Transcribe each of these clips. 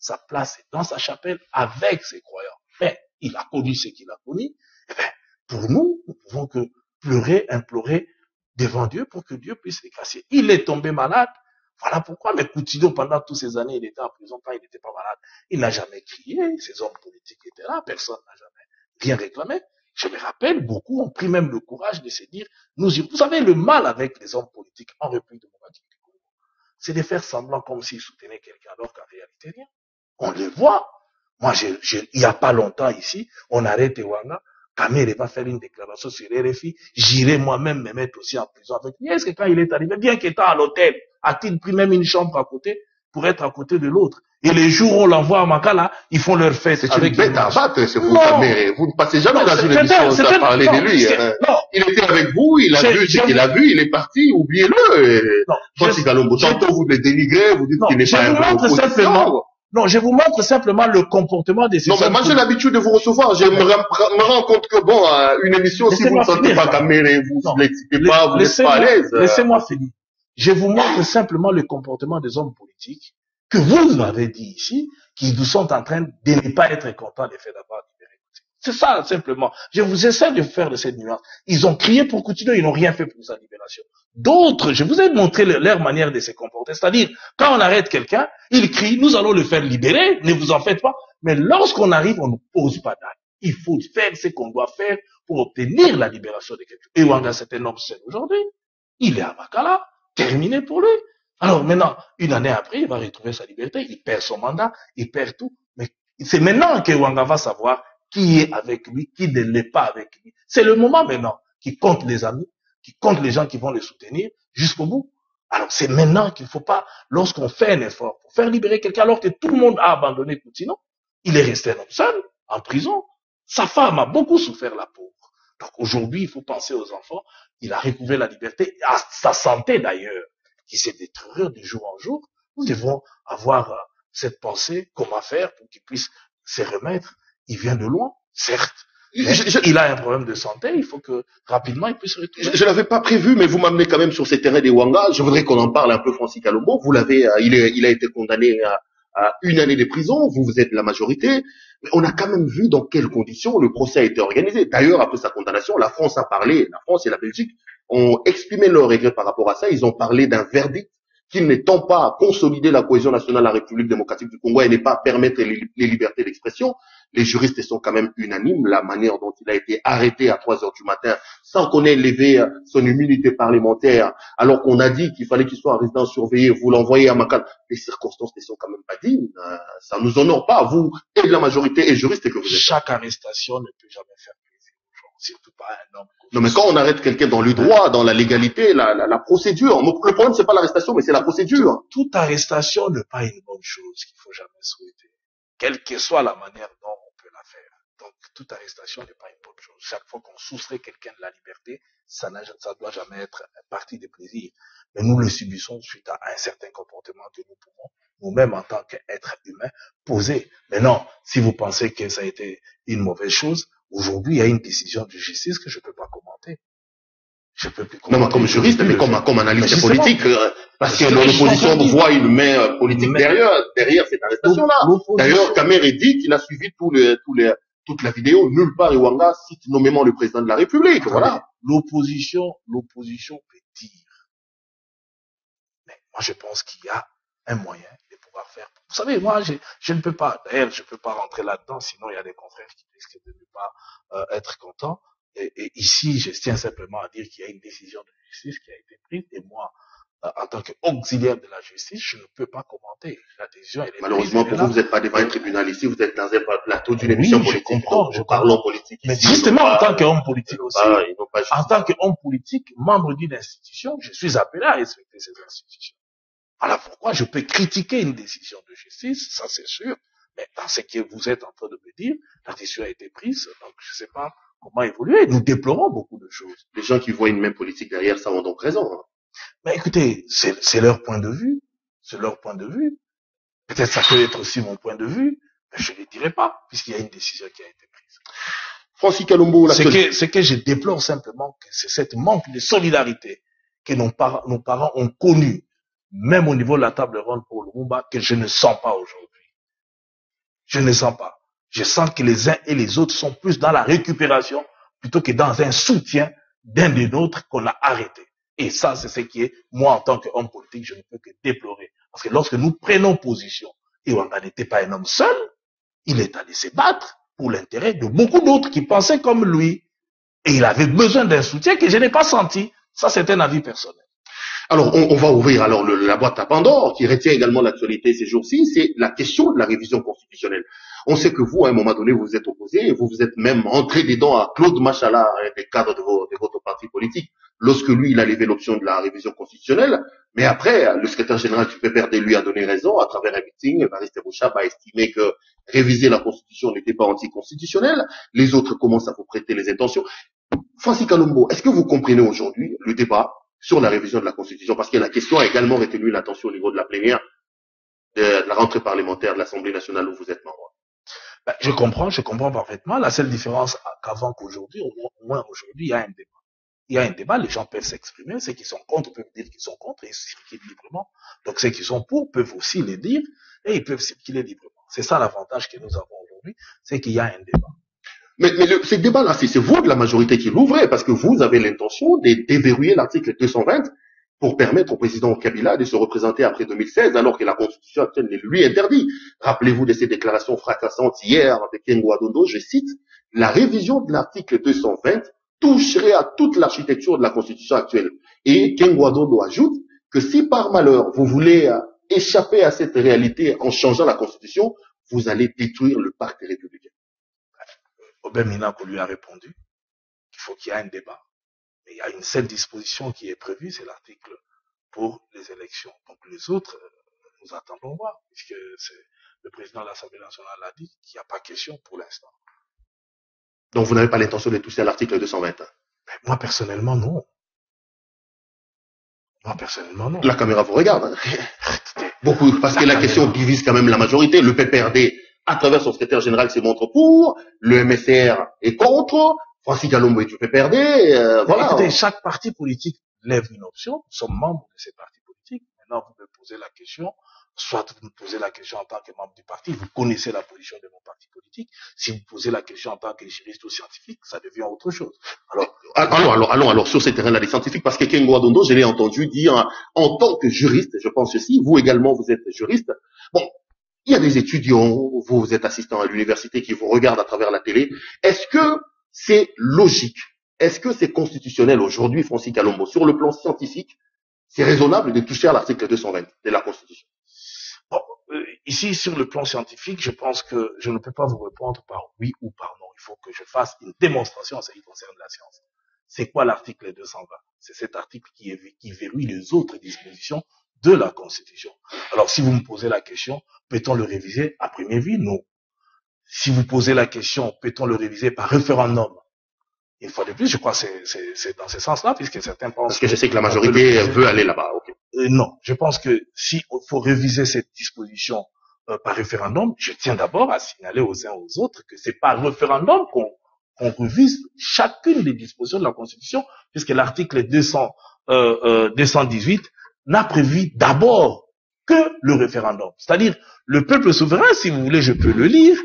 sa place est dans sa chapelle avec ses croyants. Mais il a connu ce qu'il a connu. Eh bien, pour nous, nous pouvons que pleurer, implorer devant Dieu pour que Dieu puisse l'écraser. Il est tombé malade. Voilà pourquoi. Mais Coutinho, pendant toutes ces années, il était en prison quand il n'était pas malade. Il n'a jamais crié. Ses hommes politiques étaient là. Personne n'a jamais rien réclamé. Je me rappelle, beaucoup ont pris même le courage de se dire, vous savez, le mal avec les hommes politiques en République démocratique du Congo, c'est de faire semblant comme s'ils soutenaient quelqu'un alors qu'en réalité, rien. On le voit. Moi, il n'y a pas longtemps ici, on arrête Wanga, Kamere va faire une déclaration sur RFI, j'irai moi-même me mettre aussi en prison avec lui. Est-ce que quand il est arrivé, bien qu'étant à l'hôtel, a-t-il pris même une chambre à côté pour être à côté de l'autre? Et les jours où on l'envoie à Makala, ils font leur fête. C'est une bête à battre, c'est vous, Kamere. Vous ne passez jamais dans une émission sans parler de lui. Il était avec vous, il a vu ce qu'il a vu, il est parti, oubliez-le. Francis Kalombo, tantôt vous le dénigrez, vous dites qu'il n'est pas un bon opposition. Non, je vous montre simplement le comportement des Non, mais moi j'ai l'habitude de vous recevoir. Je me rends compte que bon, une émission, si vous ne sentez pas Kamere, vous ne l'excitez pas, vous n'êtes pas à l'aise. Laissez-moi finir. Je vous montre simplement le comportement des hommes politiques que vous avez dit ici, qui nous sont en train de ne pas être contents des faits d'avoir libéré. C'est ça, simplement. Je vous essaie de faire de cette nuance. Ils ont crié pour continuer, ils n'ont rien fait pour sa libération. D'autres, je vous ai montré leur manière de se comporter. C'est-à-dire, quand on arrête quelqu'un, ils crient, nous allons le faire libérer, ne vous en faites pas. Mais lorsqu'on arrive, on ne pose pas d'acte. Il faut faire ce qu'on doit faire pour obtenir la libération de quelqu'un. Et Wanga, c'est un homme seul aujourd'hui. Il est à Makala, terminé pour lui. Alors maintenant, une année après, il va retrouver sa liberté, il perd son mandat, il perd tout. Mais c'est maintenant que Wanga va savoir qui est avec lui, qui ne l'est pas avec lui. C'est le moment maintenant qui compte les amis, qui compte les gens qui vont le soutenir jusqu'au bout. Alors c'est maintenant qu'il ne faut pas, lorsqu'on fait un effort pour faire libérer quelqu'un, alors que tout le monde a abandonné Coutinho, il est resté un homme seul, en prison. Sa femme a beaucoup souffert, la pauvre. Donc aujourd'hui, il faut penser aux enfants. Il a retrouvé la liberté, à sa santé d'ailleurs, qui s'est détériorée de jour en jour. Nous devons avoir cette pensée, comment faire pour qu'il puisse se remettre. Il vient de loin, certes. Il a un problème de santé, il faut que rapidement il puisse retourner. Je l'avais pas prévu, mais vous m'amenez quand même sur ces terrains des Wanga. Je voudrais qu'on en parle un peu, Francis Kalombo. Vous l'avez, il a été condamné à une année de prison. Vous êtes la majorité. Mais on a quand même vu dans quelles conditions le procès a été organisé. D'ailleurs, après sa condamnation, la France a parlé, la France et la Belgique ont exprimé leur regret par rapport à ça. Ils ont parlé d'un verdict qui n'étant pas consolider la cohésion nationale de la République démocratique du Congo et n'est pas permettre les libertés d'expression. Les juristes sont quand même unanimes. La manière dont il a été arrêté à 3 heures du matin sans qu'on ait levé son immunité parlementaire, alors qu'on a dit qu'il fallait qu'il soit en résidence surveillée, vous l'envoyez à Makala. Les circonstances ne sont quand même pas dignes. Ça nous honore pas, vous et de la majorité et juristes que vous êtes. Chaque arrestation ne peut jamais faire plaisir aux gens, surtout pas un homme. Non, mais quand on arrête quelqu'un dans le droit, dans la légalité, la procédure, le problème c'est pas l'arrestation, mais c'est la procédure. Toute arrestation n'est pas une bonne chose qu'il faut jamais souhaiter, quelle que soit la manière dont on peut la faire. Donc, toute arrestation n'est pas une bonne chose. Chaque fois qu'on soustrait quelqu'un de la liberté, ça doit jamais être un parti de plaisir. Mais nous le subissons suite à un certain comportement que nous pouvons, nous-mêmes en tant qu'êtres humains, poser. Mais non, si vous pensez que ça a été une mauvaise chose, aujourd'hui, il y a une décision de justice que je ne peux pas commenter. Je peux plus commenter. Non, mais comme juriste, mais comme analyste politique, parce que l'opposition voit une main politique derrière cette arrestation-là. D'ailleurs, Kamere dit qu'il a suivi toute la vidéo. Nulle part, Iwanga cite nommément le président de la République. Voilà. L'opposition peut dire. Mais moi, je pense qu'il y a un moyen de pouvoir faire. Vous savez, moi, je ne peux pas, d'ailleurs, je ne peux pas rentrer là-dedans, sinon il y a des confrères qui risquent de ne pas être contents. Et ici, je tiens simplement à dire qu'il y a une décision de justice qui a été prise, et moi, en tant qu'auxiliaire de la justice, je ne peux pas commenter. La décision, elle est malheureusement, pour vous n'êtes pas devant un tribunal ici, vous êtes dans un plateau d'une émission politique. Je parlons politique. Mais justement, en tant qu'homme politique aussi, en tant qu'homme politique, membre d'une institution, je suis appelé à respecter ces institutions. Voilà pourquoi je peux critiquer une décision de justice, ça c'est sûr, mais dans ce que vous êtes en train de me dire, la décision a été prise, donc je ne sais pas comment évoluer. Nous déplorons beaucoup de choses. Les gens qui voient une main politique derrière ça ont donc raison. Hein. Mais écoutez, c'est leur point de vue. C'est leur point de vue. Peut-être ça peut être aussi mon point de vue, mais je ne le dirai pas, puisqu'il y a une décision qui a été prise. Francis Kalombo, ce que je déplore simplement, c'est cette manque de solidarité que nos parents ont connu, même au niveau de la table ronde pour le Lumumba, que je ne sens pas aujourd'hui. Je ne sens pas. Je sens que les uns et les autres sont plus dans la récupération plutôt que dans un soutien d'un des nôtres qu'on a arrêté. Et ça, c'est ce qui est, moi, en tant qu'homme politique, je ne peux que déplorer. Parce que lorsque nous prenons position, et Wanga n'était pas un homme seul, il est allé se battre pour l'intérêt de beaucoup d'autres qui pensaient comme lui. Et il avait besoin d'un soutien que je n'ai pas senti. Ça, c'est un avis personnel. Alors, on va ouvrir alors la boîte à Pandore, qui retient également l'actualité ces jours-ci, c'est la question de la révision constitutionnelle. On sait que vous, à un moment donné, vous vous êtes opposé, et vous vous êtes même entré dedans à Claude Machala, un des cadres de votre parti politique, lorsque lui, il a levé l'option de la révision constitutionnelle. Mais après, le secrétaire général du PPRD lui a donné raison à travers un meeting. Evariste Bouchab a estimé que réviser la constitution n'était pas anticonstitutionnel. Les autres commencent à vous prêter les intentions. Francis Kalombo, est-ce que vous comprenez aujourd'hui le débat sur la révision de la Constitution? Parce que la question a également retenu l'attention au niveau de la plénière de la rentrée parlementaire de l'Assemblée nationale où vous êtes membre. Ben, je comprends parfaitement. La seule différence qu'avant qu'aujourd'hui, au moins aujourd'hui, il y a un débat. Il y a un débat, les gens peuvent s'exprimer, ceux qui sont contre peuvent dire qu'ils sont contre et circuler librement. Donc ceux qui sont pour peuvent aussi le dire et ils peuvent circuler librement. C'est ça l'avantage que nous avons aujourd'hui, c'est qu'il y a un débat. Mais ce débat-là, c'est vous de la majorité qui l'ouvrez, parce que vous avez l'intention de déverrouiller l'article 220 pour permettre au président Kabila de se représenter après 2016, alors que la Constitution actuelle lui interdit. Rappelez-vous de ces déclarations fracassantes hier de Kengo Adondo, je cite, « La révision de l'article 220 toucherait à toute l'architecture de la Constitution actuelle. » Et Kengo Adondo ajoute que si par malheur vous voulez échapper à cette réalité en changeant la Constitution, vous allez détruire le pacte républicain. Obed Minaku lui a répondu qu'il faut qu'il y ait un débat. Mais il y a une seule disposition qui est prévue, c'est l'article pour les élections. Donc les autres, nous attendons voir, puisque le président de l'Assemblée nationale a dit qu'il n'y a pas question pour l'instant. Donc vous n'avez pas l'intention de toucher à l'article 220? Mais moi personnellement, non. Moi personnellement, non. La caméra vous regarde. Hein. Beaucoup, parce que la question divise quand même la majorité. Le PPRD, à travers son secrétaire général, se montre pour. Le MSR est contre. Francis Kalombo est du PPRD. Voilà. Écoutez, chaque parti politique lève une option. Nous sommes membres de ces partis politiques. Maintenant, vous me posez la question. Soit vous me posez la question en tant que membre du parti, vous connaissez la position de mon parti politique. Si vous posez la question en tant que juriste ou scientifique, ça devient autre chose. Alors, sur ces terrains-là des scientifiques, parce que Kengo Adondo, je l'ai entendu dire, en tant que juriste, je pense ceci, vous également, vous êtes juriste. Bon, il y a des étudiants, vous êtes assistant à l'université qui vous regardent à travers la télé. Est-ce que c'est logique? Est-ce que c'est constitutionnel aujourd'hui, Francis Kalombo? Sur le plan scientifique, c'est raisonnable de toucher à l'article 220 de la Constitution? Bon, ici, sur le plan scientifique, je pense que je ne peux pas vous répondre par oui ou par non. Il faut que je fasse une démonstration en ce qui concerne la science. C'est quoi l'article 220? C'est cet article qui verrouille les autres dispositions de la Constitution. Alors, si vous me posez la question, peut-on le réviser à première vue? Non. Si vous posez la question, peut-on le réviser par référendum? Une fois de plus, je crois que c'est dans ce sens-là, puisque certains pensent... Parce que je sais que la majorité veut aller là-bas. Okay. Non, je pense que si il faut réviser cette disposition par référendum, je tiens d'abord à signaler aux uns aux autres que c'est par référendum qu'on révise chacune des dispositions de la Constitution, puisque l'article 218 n'a prévu d'abord que le référendum. C'est-à-dire, le peuple souverain, si vous voulez, je peux le lire,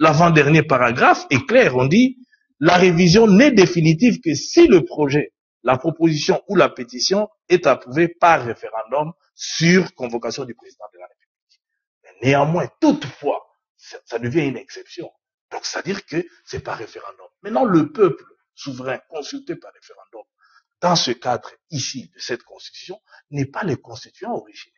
l'avant-dernier paragraphe est clair, on dit, la révision n'est définitive que si le projet, la proposition ou la pétition est approuvée par référendum sur convocation du président de la République. Mais néanmoins, toutefois, ça devient une exception. Donc, c'est-à-dire que c'est par référendum. Maintenant, le peuple souverain consulté par référendum, dans ce cadre ici de cette constitution, n'est pas le constituant originaire.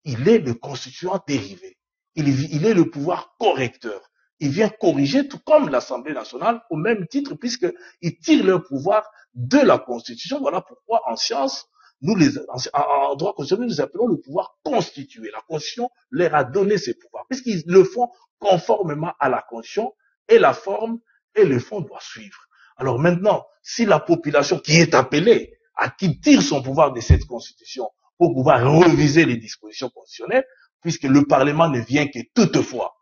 Il est le constituant dérivé. Il est le pouvoir correcteur. Il vient corriger, tout comme l'Assemblée nationale, au même titre, puisqu'ils tirent leur pouvoir de la Constitution. Voilà pourquoi, en science, en droit constitutionnel, nous appelons le pouvoir constitué. La Constitution leur a donné ces pouvoirs, puisqu'ils le font conformément à la Constitution, et la forme et le fond doivent suivre. Alors maintenant, si la population qui est appelée, à qui tire son pouvoir de cette Constitution, pour pouvoir réviser les dispositions constitutionnelles, puisque le Parlement ne vient que toutefois,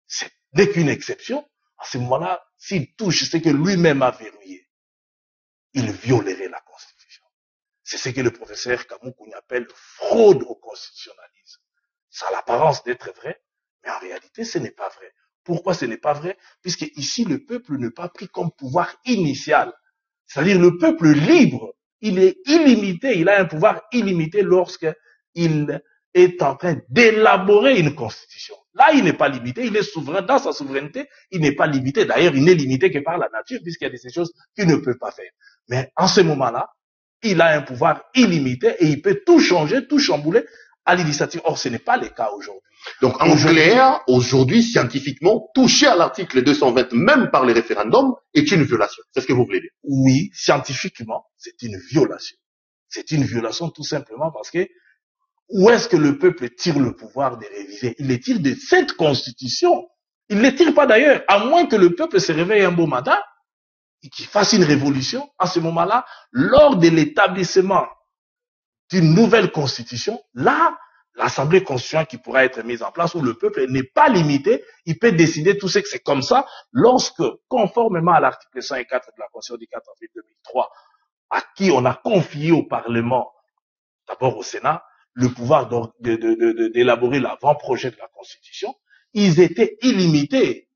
c'est dès qu'une exception, à ce moment-là, s'il touche ce que lui-même a verrouillé, il violerait la Constitution. C'est ce que le professeur Kamoukouni appelle fraude au constitutionnalisme. Ça a l'apparence d'être vrai, Mais en réalité, ce n'est pas vrai. Pourquoi ce n'est pas vrai? Puisque ici, le peuple n'est pas pris comme pouvoir initial. C'est-à-dire le peuple libre, il est illimité, il a un pouvoir illimité lorsqu'il est en train d'élaborer une constitution. Là, il n'est pas limité, il est souverain dans sa souveraineté, il n'est pas limité. D'ailleurs, il n'est limité que par la nature, puisqu'il y a des choses qu'il ne peut pas faire. Mais en ce moment-là, il a un pouvoir illimité et il peut tout changer, tout chambouler à l'initiative. Or, ce n'est pas le cas aujourd'hui. Donc, en clair, aujourd'hui, scientifiquement, toucher à l'article 220, même par les référendums, est une violation. C'est ce que vous voulez dire? Oui, scientifiquement, c'est une violation. C'est une violation tout simplement parce que où est-ce que le peuple tire le pouvoir de réviser? Il les tire de cette constitution. Il ne les tire pas d'ailleurs, à moins que le peuple se réveille un beau matin et qu'il fasse une révolution. À ce moment-là, lors de l'établissement d'une nouvelle constitution, là, l'Assemblée constitutionnelle qui pourra être mise en place où le peuple n'est pas limité, il peut décider tout ce que c'est comme ça lorsque, conformément à l'article 104 de la Constitution du 4 avril 2003, à qui on a confié au Parlement, d'abord au Sénat, le pouvoir d'élaborer l'avant-projet de la Constitution, ils étaient illimités.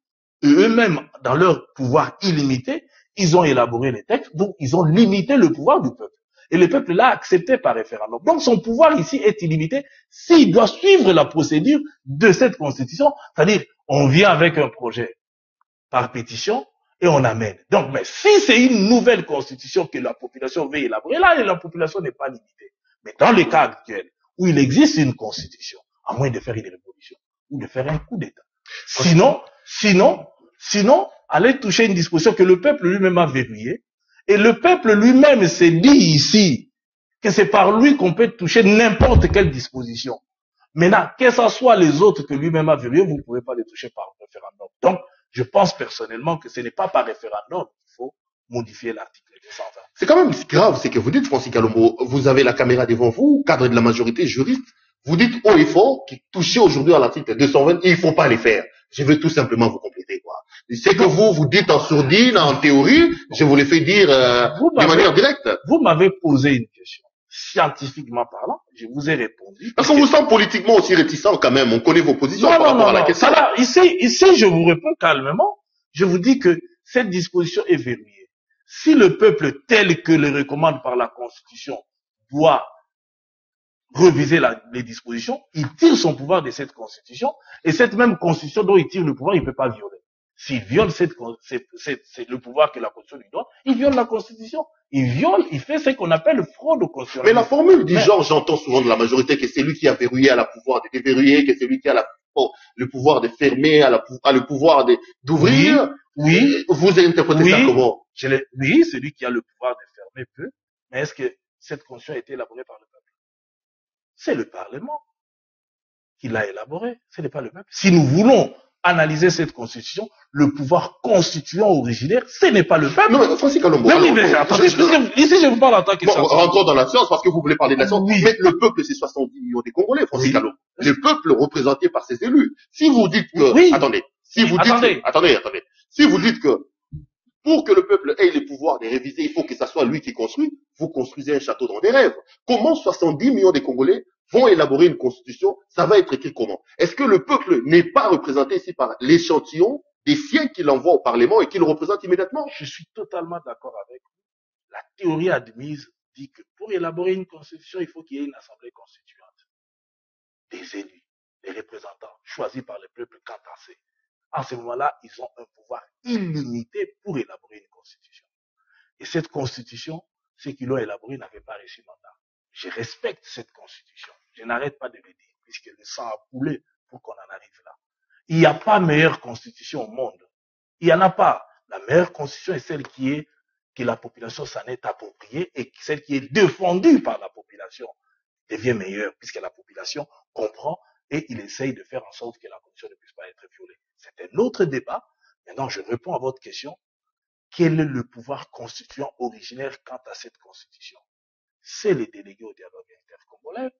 Et eux-mêmes, dans leur pouvoir illimité, ils ont élaboré les textes, donc ils ont limité le pouvoir du peuple. Et le peuple l'a accepté par référendum. Donc son pouvoir ici est illimité s'il doit suivre la procédure de cette constitution. C'est-à-dire, on vient avec un projet par pétition et on amène. Donc, mais si c'est une nouvelle constitution que la population veut élaborer, là, la population n'est pas limitée. Mais dans le cas actuel, où il existe une constitution, à moins de faire une révolution ou de faire un coup d'État. Sinon, aller toucher une disposition que le peuple lui-même a verrouillée, et le peuple lui-même s'est dit ici que c'est par lui qu'on peut toucher n'importe quelle disposition. Maintenant, que ce soit les autres que lui-même a verrouillées, vous ne pouvez pas les toucher par référendum. Donc, je pense personnellement que ce n'est pas par référendum qu'il faut modifier l'article 220. C'est quand même grave, c'est que vous dites, Francis Kalombo, vous avez la caméra devant vous, cadre de la majorité, juriste, vous dites haut et fort que toucher aujourd'hui à l'article 220, il ne faut pas les faire. Je veux tout simplement vous compléter, quoi. C'est que vous dites en sourdine, en théorie, je vous l'ai fait dire de manière directe. Vous m'avez posé une question. Scientifiquement parlant, je vous ai répondu. Parce qu'on vous sent politiquement aussi réticent quand même. On connaît vos positions par rapport à la question. Ici, je vous réponds calmement. Je vous dis que cette disposition est verrouillée. Si le peuple tel que le recommande par la Constitution doit reviser les dispositions, il tire son pouvoir de cette Constitution et cette même Constitution dont il tire le pouvoir, il ne peut pas violer. S'il viole c'est le pouvoir que la Constitution lui donne, il viole la Constitution. Il viole, il fait ce qu'on appelle fraude au Constitution. Mais la formule du genre, j'entends souvent de la majorité que c'est lui qui a verrouillé a le pouvoir de déverrouiller, que c'est lui qui a le pouvoir de fermer, a le pouvoir d'ouvrir. Oui. Vous interprétez ça comment? Oui, celui qui a le pouvoir de fermer peut. Mais est-ce que cette Constitution a été élaborée par le peuple? C'est le Parlement qui l'a élaborée. Ce n'est pas le peuple. Si nous voulons analyser cette constitution, le pouvoir constituant originaire, ce n'est pas le peuple. Non, mais Francis Kalombo. Mais attendez, ici je vous parle en tant que scientifique. Rentrons dans la science parce que vous voulez parler de la science. Oui. Mais le peuple, c'est 70 millions de Congolais, Francis Kalombo. Le peuple représenté par ses élus. Si vous dites que, attendez, si vous dites que pour que le peuple ait le pouvoir de réviser, il faut que ce soit lui qui construit, vous construisez un château dans des rêves. Comment 70 millions de Congolais vont élaborer une constitution? Ça va être écrit comment? Est-ce que le peuple n'est pas représenté ici par l'échantillon des siens qu'il envoie au Parlement et qu'il représente immédiatement? Je suis totalement d'accord avec vous. La théorie admise dit que pour élaborer une constitution, il faut qu'il y ait une assemblée constituante. Des élus, des représentants choisis par le peuple cantassé. En ce moment-là, ils ont un pouvoir illimité pour élaborer une constitution. Et cette constitution, ceux qui l'ont élaborée n'avaient pas reçu mandat. Je respecte cette constitution. Je n'arrête pas de le dire, puisque le sang a coulé pour qu'on en arrive là. Il n'y a pas meilleure constitution au monde. Il n'y en a pas. La meilleure constitution est celle que la population s'en est appropriée et celle qui est défendue par la population devient meilleure, puisque la population comprend et il essaye de faire en sorte que la constitution ne puisse pas être violée. C'est un autre débat. Maintenant, je réponds à votre question. Quel est le pouvoir constituant originaire quant à cette constitution? C'est les délégués au dialogue intercongolais.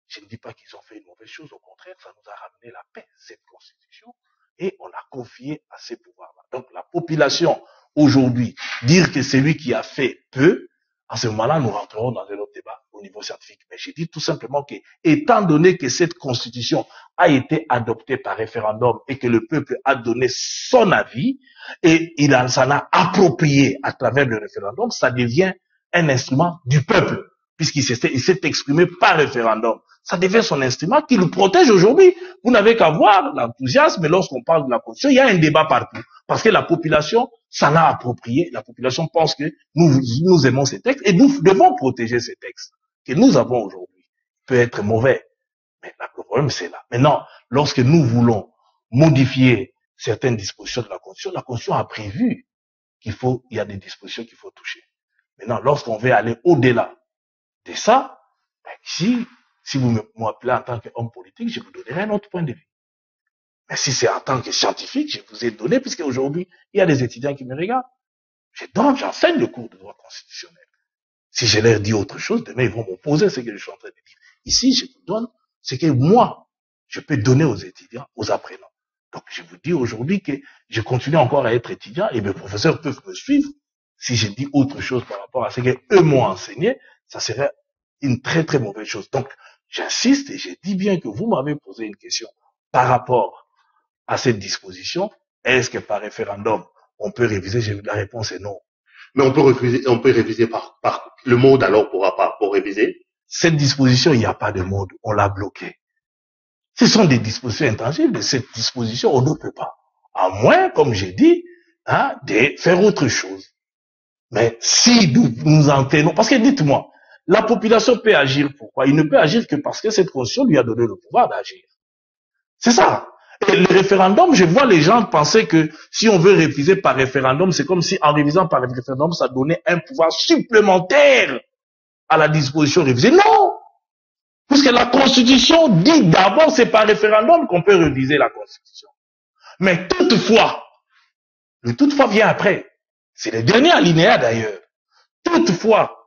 Je ne dis pas qu'ils ont fait une mauvaise chose, au contraire, ça nous a ramené la paix, cette constitution, et on a confié à ces pouvoirs-là. Donc la population, aujourd'hui, dire que c'est lui qui a fait peu, à ce moment-là, nous rentrerons dans un autre débat au niveau scientifique. Mais j'ai dit tout simplement que, étant donné que cette constitution a été adopté par référendum et que le peuple a donné son avis et il s'en a approprié à travers le référendum, ça devient un instrument du peuple, puisqu'il s'est exprimé par référendum. Ça devient son instrument qui le protège aujourd'hui. Vous n'avez qu'à voir l'enthousiasme, mais lorsqu'on parle de la Constitution, il y a un débat partout. Parce que la population s'en a approprié. La population pense que nous aimons ces textes et nous devons protéger ces textes que nous avons aujourd'hui. Il peut être mauvais, mais le problème c'est là. Maintenant, lorsque nous voulons modifier certaines dispositions de la Constitution a prévu il y a des dispositions qu'il faut toucher. Maintenant, lorsqu'on veut aller au-delà de ça, si vous m'appelez en tant qu'homme politique, je vous donnerai un autre point de vue. Mais si c'est en tant que scientifique, je vous ai donné, puisque aujourd'hui, il y a des étudiants qui me regardent. J'enseigne le cours de droit constitutionnel. Si je leur dis autre chose, demain, ils vont m'opposer ce que je suis en train de dire. Ici, je vous donne ce que moi, je peux donner aux étudiants, aux apprenants. Donc, je vous dis aujourd'hui que je continue encore à être étudiant et mes professeurs peuvent me suivre. Si je dis autre chose par rapport à ce qu'eux m'ont enseigné, ça serait une très, très mauvaise chose. Donc, j'insiste et je dis bien que vous m'avez posé une question par rapport à cette disposition. Est-ce que par référendum, on peut réviser? La réponse est non. Mais on peut réviser par le monde alors pour réviser. Cette disposition, il n'y a pas de mode. On l'a bloquée. Ce sont des dispositions intangibles. Cette disposition, on ne peut pas. À moins, comme j'ai dit, de faire autre chose. Mais si nous en tenons, parce que dites-moi, la population peut agir pourquoi? Il ne peut agir que parce que cette constitution lui a donné le pouvoir d'agir. C'est ça. Et le référendum, je vois les gens penser que si on veut réviser par référendum, c'est comme si en révisant par référendum, ça donnait un pouvoir supplémentaire à la disposition révisée. Non! Puisque la Constitution dit d'abord, c'est par référendum qu'on peut réviser la Constitution. Mais toutefois, le toutefois vient après. C'est le dernier alinéa d'ailleurs. Toutefois,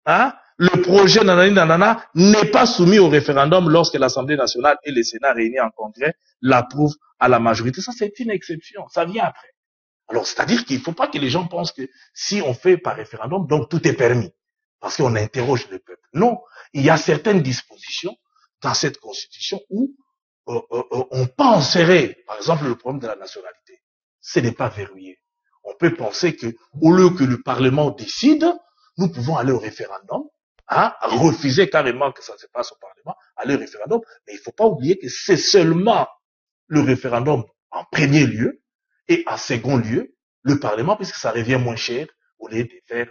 le projet nanana n'est pas soumis au référendum lorsque l'Assemblée nationale et le Sénat réunis en congrès l'approuvent à la majorité. Ça, c'est une exception. Ça vient après. Alors, c'est-à-dire qu'il ne faut pas que les gens pensent que si on fait par référendum, donc tout est permis. Parce qu'on interroge le peuple. Non. Il y a certaines dispositions dans cette constitution où on penserait, par exemple, le problème de la nationalité. Ce n'est pas verrouillé. On peut penser que, au lieu que le Parlement décide, nous pouvons aller au référendum, refuser carrément que ça se passe au Parlement, aller au référendum, mais il ne faut pas oublier que c'est seulement le référendum en premier lieu et en second lieu, le Parlement, puisque ça revient moins cher au lieu de faire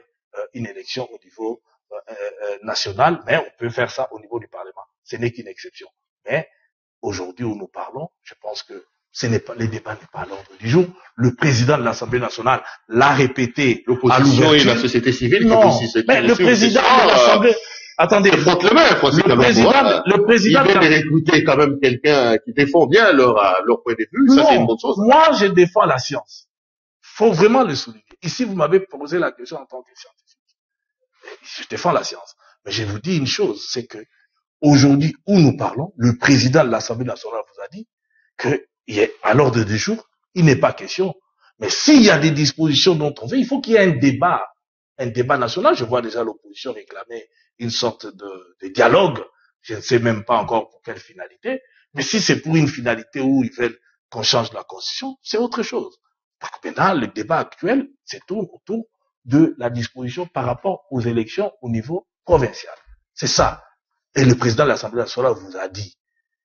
une élection au niveau national, mais on peut faire ça au niveau du Parlement. Ce n'est qu'une exception. Mais aujourd'hui où nous parlons, je pense que le débat n'est pas à l'ordre du jour. Le président de l'Assemblée nationale l'a répété. L'opposition et la société civile. Non, mais le président de l'Assemblée, attendez. Le président. Ils veulent écouter quand même quelqu'un qui défend bien leur point de vue. Ça, c'est une bonne chose. Moi, je défends la science. Faut vraiment le souligner. Ici, vous m'avez posé la question en tant que scientifique. Je défends la science. Mais je vous dis une chose, c'est que aujourd'hui où nous parlons, le président de l'Assemblée nationale vous a dit que à l'ordre du jour, il n'est pas question. Mais s'il y a des dispositions dont on veut, il faut qu'il y ait un débat national. Je vois déjà l'opposition réclamer une sorte de dialogue. Je ne sais même pas encore pour quelle finalité. Mais si c'est pour une finalité où ils veulent qu'on change la Constitution, c'est autre chose. Donc maintenant, le débat actuel, c'est tout autour de la disposition par rapport aux élections au niveau provincial. C'est ça. Et le président de l'Assemblée nationale vous a dit.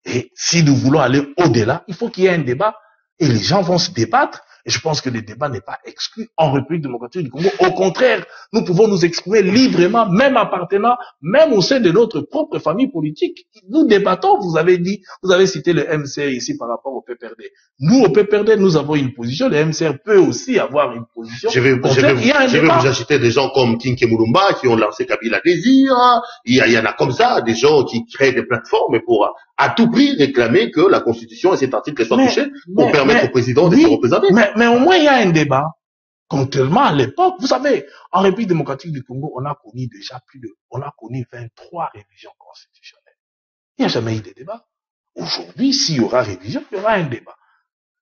Et si nous voulons aller au-delà, il faut qu'il y ait un débat et les gens vont se débattre. Et je pense que le débat n'est pas exclu en République démocratique du Congo. Au contraire, nous pouvons nous exprimer librement, même appartenant, même au sein de notre propre famille politique. Nous débattons, vous avez cité le MCR ici par rapport au PPRD. Nous, au PPRD, nous avons une position. Le MCR peut aussi avoir une position. Je vais vous ajouter des gens comme Kinké Moulumba qui ont lancé Kabila Désir. Il y en a comme ça, des gens qui créent des plateformes pour à tout prix réclamer que la Constitution et cet article soient touchés pour permettre au président de se représenter. Mais au moins, il y a un débat. Contrairement à l'époque, vous savez, en République démocratique du Congo, on a connu déjà on a connu 23 révisions constitutionnelles. Il n'y a jamais eu de débat. Aujourd'hui, s'il y aura révision, il y aura un débat.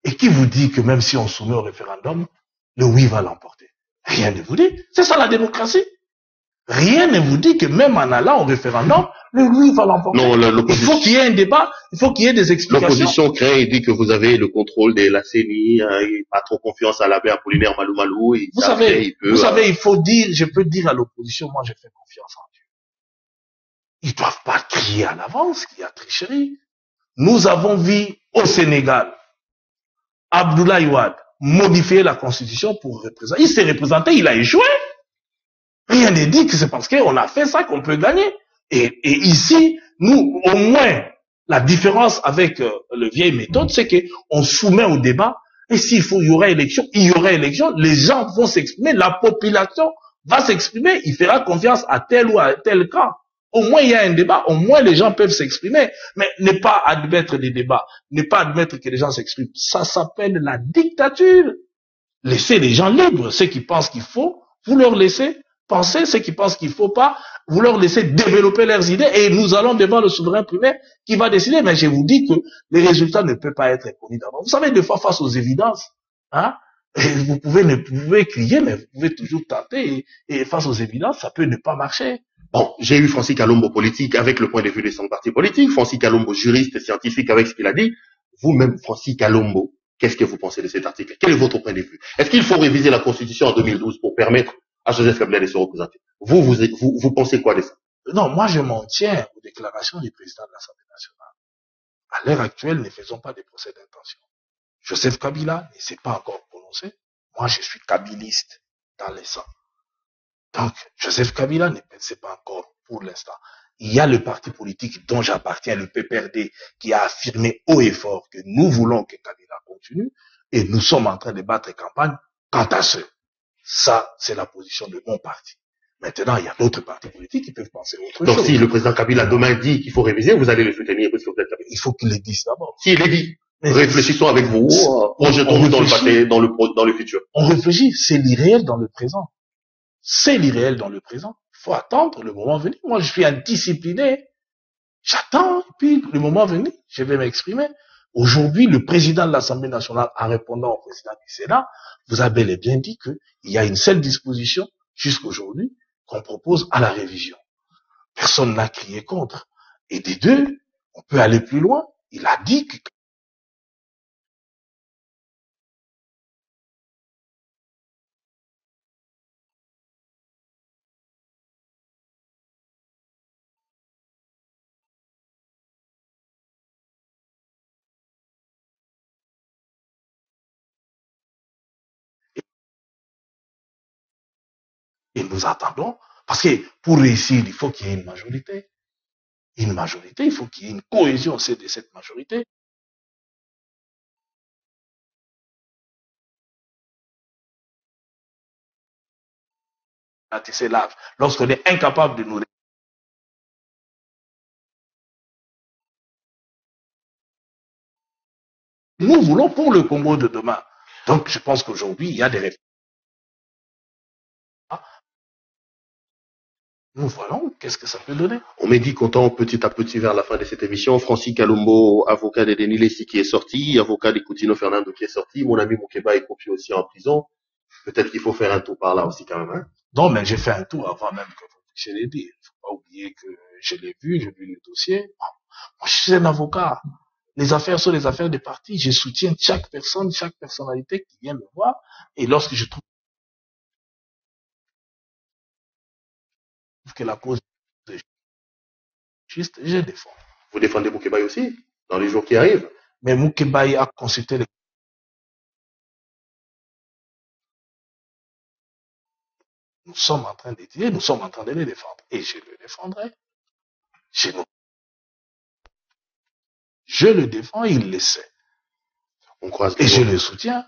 Et qui vous dit que même si on soumet au référendum, le oui va l'emporter? Rien ne vous dit. C'est ça la démocratie. Rien ne vous dit que même en allant au référendum, lui va l'emporter. Non, Il faut qu'il y ait un débat, il faut qu'il y ait des explications. L'opposition craint et dit que vous avez le contrôle de la CENI, il pas trop confiance à l'abbé Apollinaire Malou Malou. Vous savez, il faut dire, je peux dire à l'opposition, moi je fais confiance en Dieu. Ils doivent pas crier à l'avance qu'il y a tricherie. Nous avons vu au Sénégal, Abdoulaye Wade modifier la constitution pour représenter. Il s'est représenté, il a échoué. Rien n'est dit que c'est parce qu'on a fait ça qu'on peut gagner. Et ici, nous, au moins, la différence avec le vieille méthode, c'est qu'on soumet au débat, et s'il faut, il y aura élection, les gens vont s'exprimer, la population va s'exprimer, il fera confiance à tel ou à tel camp. Au moins, il y a un débat, au moins les gens peuvent s'exprimer, mais ne pas admettre des débats, ne pas admettre que les gens s'expriment, ça s'appelle la dictature. Laissez les gens libres, ceux qui pensent qu'il faut, vous leur laissez penser, ceux qui pensent qu'il ne faut pas, vous leur laissez développer leurs idées et nous allons devant le souverain primaire qui va décider. Mais je vous dis que les résultats ne peuvent pas être connus d'avance. Vous savez, des fois, face aux évidences, hein, vous pouvez crier, mais vous pouvez toujours tenter et face aux évidences, ça peut ne pas marcher. Bon, j'ai eu Francis Kalombo politique avec le point de vue de son parti politique, Francis Kalombo juriste scientifique avec ce qu'il a dit. Vous-même, Francis Kalombo, qu'est-ce que vous pensez de cet article? Quel est votre point de vue? Est-ce qu'il faut réviser la Constitution en 2012 pour permettre à Joseph Kabila de se représenter? Vous pensez quoi de ça? Non, moi je m'en tiens aux déclarations du président de l'Assemblée nationale. À l'heure actuelle, ne faisons pas des procès d'intention. Joseph Kabila ne s'est pas encore prononcé. Moi, je suis kabiliste dans les sangs. Donc, Joseph Kabila ne pensait pas encore pour l'instant. Il y a le parti politique dont j'appartiens, le PPRD, qui a affirmé haut et fort que nous voulons que Kabila continue et nous sommes en train de battre campagne quant à ce. Ça, c'est la position de mon parti. Maintenant, il y a d'autres partis politiques qui peuvent penser autre chose. Donc, si le président Kabila demain dit qu'il faut réviser, vous allez le soutenir parce que vous êtes Kabila. Il faut qu'il le dise d'abord. S'il le dit, réfléchissons avec vous, projetons-nous dans le passé, dans le futur. On réfléchit, c'est l'irréel dans le présent. C'est l'irréel dans le présent. Il faut attendre le moment venu. Moi, je suis indiscipliné. J'attends, et puis le moment venu, je vais m'exprimer. Aujourd'hui, le président de l'Assemblée nationale, en répondant au président du Sénat, vous avez bel et bien dit qu'il y a une seule disposition, jusqu'aujourd'hui, qu'on propose à la révision. Personne n'a crié contre. Et des deux, on peut aller plus loin. Il a dit que et nous attendons, parce que pour réussir, il faut qu'il y ait une majorité. Une majorité, il faut qu'il y ait une cohésion au sein de cette majorité. C'est là, lorsqu'on est incapable de nous... Nous voulons pour le Congo de demain. Donc, je pense qu'aujourd'hui, il y a des réformes. Nous voyons qu'est-ce que ça peut donner. On me dit qu'on tend petit à petit vers la fin de cette émission. Francis Kalombo, avocat de Denis Lessi qui est sorti, avocat de Coutinho Fernando qui est sorti, mon ami Moukeba est confié aussi en prison. Peut-être qu'il faut faire un tour par là aussi quand même. Hein? Non, mais j'ai fait un tour avant même que vous puissiez les dire. Il ne faut pas oublier que je l'ai vu, j'ai vu le dossier. Moi, je suis un avocat. Les affaires sont les affaires des partis. Je soutiens chaque personne, chaque personnalité qui vient me voir. Et lorsque je trouve que la cause est juste, je défends. Vous défendez Moukeba aussi dans les jours qui arrivent. Mais Moukeba a consulté les... Nous sommes en train d'étudier, nous sommes en train de les défendre. Et je le défendrai. Je le défends, il le sait. On croise et je le soutiens.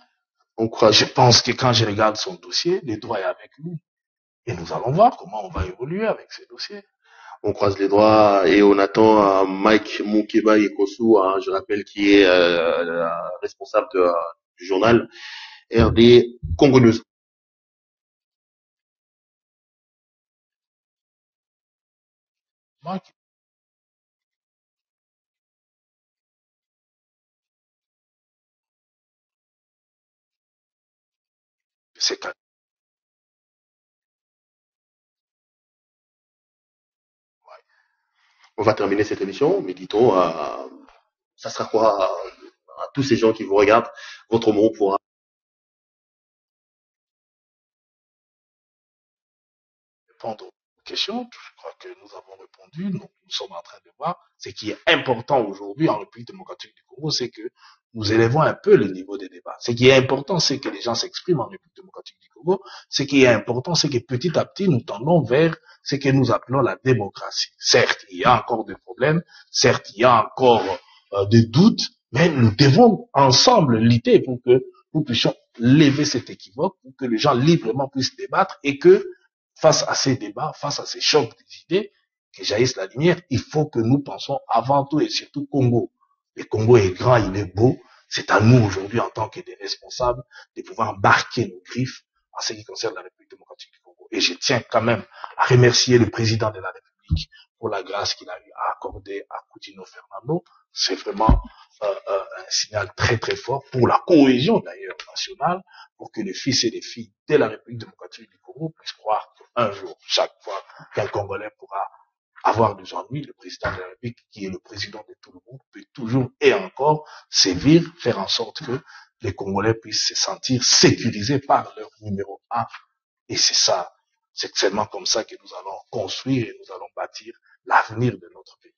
On croise. Je pense que quand je regarde son dossier, le droit est avec lui. Et nous allons voir comment on va évoluer avec ces dossiers. On croise les doigts et on attend Mike Moukeba Yekosu, je rappelle, qui est responsable du journal RD Congo News. Mike, c'est On va terminer cette émission, mais dit-on, ça sera quoi à tous ces gens qui vous regardent, votre mot pour répondre aux questions. Je crois que nous avons répondu. Nous sommes en train de voir. Ce qui est important aujourd'hui en République démocratique du Congo, c'est que nous élevons un peu le niveau des débats. Ce qui est important, c'est que les gens s'expriment en République démocratique du Congo. Ce qui est important, c'est que petit à petit, nous tendons vers ce que nous appelons la démocratie. Certes, il y a encore des problèmes. Certes, il y a encore des doutes. Mais nous devons ensemble lutter pour que nous puissions lever cet équivoque, pour que les gens librement puissent débattre et que face à ces débats, face à ces chocs d'idées, que jaillisse la lumière, il faut que nous pensions avant tout et surtout Congo. Le Congo est grand, il est beau. C'est à nous aujourd'hui, en tant que des responsables, de pouvoir marquer nos griffes en ce qui concerne la République démocratique du Congo. Et je tiens quand même à remercier le président de la République pour la grâce qu'il a eu à accorder à Coutinho Fernando. C'est vraiment un signal très très fort pour la cohésion d'ailleurs nationale, pour que les fils et les filles de la République démocratique du Congo puissent croire qu'un jour, chaque fois qu'un Congolais pourra avoir des ennuis, le président de la République, qui est le président de tout le monde, peut toujours et encore sévir, faire en sorte que les Congolais puissent se sentir sécurisés par leur numéro 1. Et c'est ça, c'est seulement comme ça que nous allons construire et nous allons bâtir l'avenir de notre pays.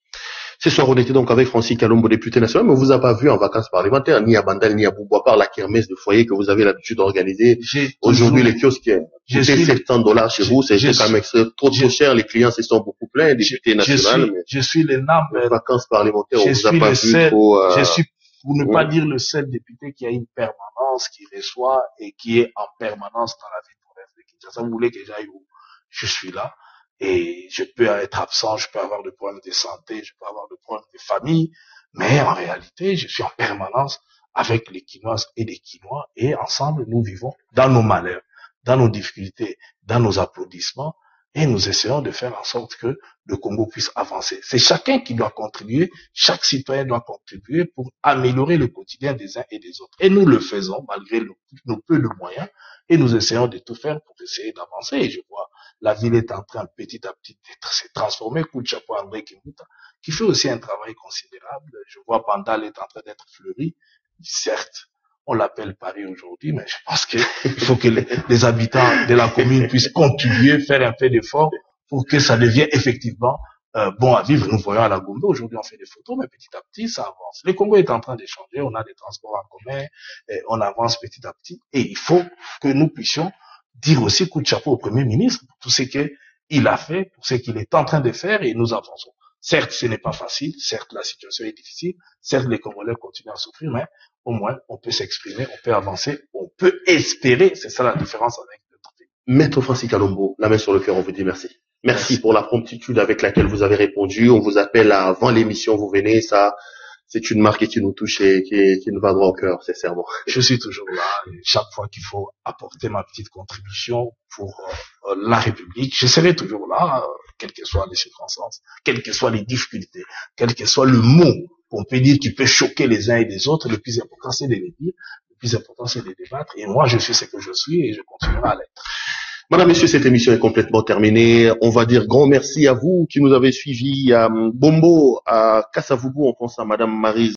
Ce soir, on était donc avec Francis Kalombo, député national, mais on vous a pas vu en vacances parlementaires, ni à Bandal, ni à Boubou, à part la kermesse de foyer que vous avez l'habitude d'organiser. Aujourd'hui, les kiosques qui coûtaient $700 chez vous, c'est quand même trop cher, les clients se sont beaucoup plaints, député national. Je suis le NAM. Vacances parlementaires, on vous a pas vu trop, je suis, pour ne pas dire le seul député qui a une permanence, qui reçoit et qui est en permanence dans la ville province de Kinshasa. Vous voulez que j'aille où? Je suis là. Et je peux être absent, je peux avoir des problèmes de santé, je peux avoir des problèmes de famille, mais en réalité, je suis en permanence avec les Quinoises et les Quinois, et ensemble, nous vivons dans nos malheurs, dans nos difficultés, dans nos applaudissements, et nous essayons de faire en sorte que le Congo puisse avancer. C'est chacun qui doit contribuer, chaque citoyen doit contribuer pour améliorer le quotidien des uns et des autres. Et nous le faisons malgré nos peu de moyens, et nous essayons de tout faire pour essayer d'avancer. Et je vois, la ville est en train petit à petit de se transformer. Coup de chapeau à André Kimuta, qui fait aussi un travail considérable. Je vois Bandal est en train d'être fleuri. Certes, on l'appelle Paris aujourd'hui, mais je pense qu'il faut que les habitants de la commune puissent contribuer, faire un peu d'effort pour que ça devienne effectivement bon à vivre. Nous voyons à la Gombe, aujourd'hui on fait des photos, mais petit à petit ça avance. Le Congo est en train de changer, on a des transports en commun, on avance petit à petit, et il faut que nous puissions dire aussi coup de chapeau au Premier ministre pour tout ce qu'il a fait, pour ce qu'il est en train de faire, et nous avançons. Certes, ce n'est pas facile, certes la situation est difficile, certes les Congolais continuent à souffrir, mais au moins on peut s'exprimer, on peut avancer, on peut espérer, c'est ça la différence avec notre pays. Maître Francis Kalombo, la main sur le cœur, on vous dit merci. Merci pour la promptitude avec laquelle vous avez répondu. On vous appelle avant l'émission, vous venez, ça, c'est une marque qui nous touche et qui nous va droit au cœur, sincèrement. Je suis toujours là. Et chaque fois qu'il faut apporter ma petite contribution pour la République, je serai toujours là, quelles que soient les circonstances, quelles que soient les difficultés, quel que soit le mot qu'on peut dire qui peut choquer les uns et les autres. Le plus important, c'est de les dire. Le plus important, c'est de débattre. Et moi, je suis ce que je suis et je continuerai à l'être. Madame, Messieurs, cette émission est complètement terminée. On va dire grand merci à vous qui nous avez suivis à Bombo, à Kassavubu. On pense à Madame Maryse